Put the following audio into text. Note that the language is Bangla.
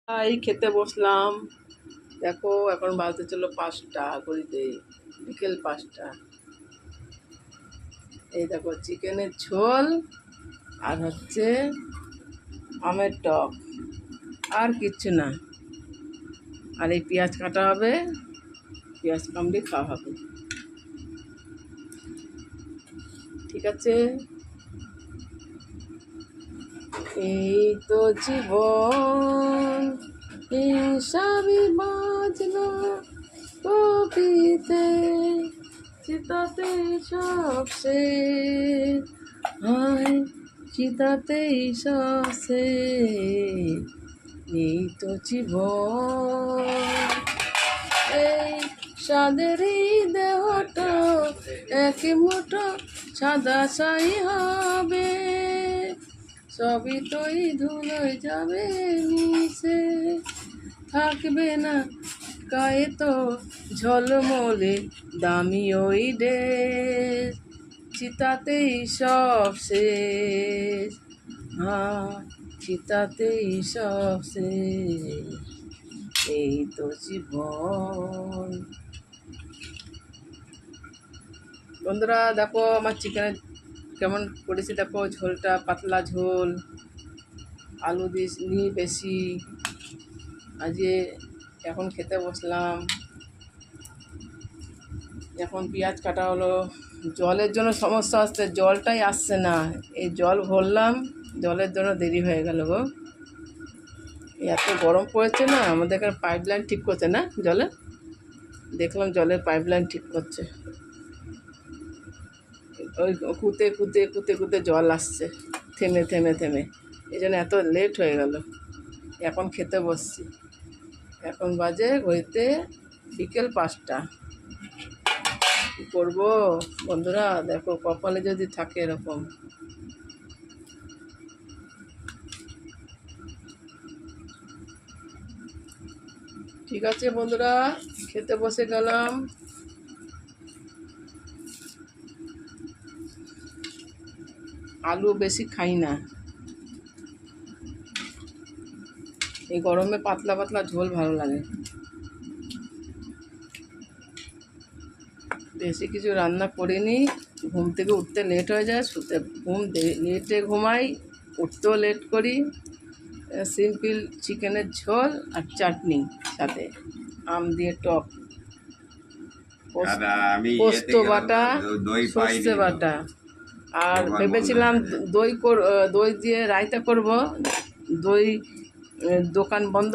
এই খেতে বসলাম। দেখো এখন বাজতে চলো 5টা ঘড়িতে, বিকেল 5টা। এই দেখো চিকেনের ঝোল আর হচ্ছে আমের টক, আর কিচ্ছু না। আর এই পেঁয়াজ কাটা হবে, পেঁয়াজ কামড়ে খাওয়া হবে। ঠিক আছে, এই তো জীবন, হিসাবই বাজলো কবিতে, চিতাতে সব শেষ, হায় চিতাতেই সব শেষ। এই তো জীবন, এই সাদেরই দেহটা এক মুঠো সাদা ছাই হবে, সবই তোই ধুলোয় যাবে মিশে, থাকবে না গায়ে তো ঝলমলে দামি ওই ড্রেস, চিতাতেই সব শেষ, হ্যাঁ চিতাতেই সব শেষ। এই তো জীবন। বন্ধুরা দেখো আমার চিকেনের কেমন করেছি, দেখো ঝোলটা পাতলা ঝোল, আলু দিইনি বেশি। আজকে এখন খেতে বসলাম, এখন পেঁয়াজ কাটা হলো। জলের জন্য সমস্যা আসছে, জলটাই আসছে না। এই জল ভরলাম, জলের জন্য দেরি হয়ে গেল গো। এত গরম পড়েছে না, আমাদের এখানে পাইপ লাইন ঠিক করছে না জলে, দেখলাম জলের পাইপ লাইন ঠিক করছে। ওই কুঁতে কুঁতে কুঁতে কুঁতে জল আসছে থেমে থেমে থেমে, এই জন্য এত লেট হয়ে গেল। এখন খেতে বসছি, এখন বাজে ঘড়িতে বিকেল 5টা। কী করবো বন্ধুরা, দেখো কপালে যদি থাকে এরকম। ঠিক আছে বন্ধুরা, খেতে বসে গেলাম। আলু বেশি খাই না, এই গরমে পাতলা পাতলা ঝোল ভালো লাগে। বেশি কিছু রান্না করিনি, ঘুম থেকে উঠতে লেট হয়ে যায়, শুতে লেটে ঘুমাই, উঠতেও লেট করি। সিম্পল চিকেনের ঝোল আর চাটনি, সাথে আম দিয়ে টক, পোস্ত বাটা, সর্ষে বাটা। আর ভেবেছিলাম দই দিয়ে রায়তা করব, দই দোকান বন্ধ।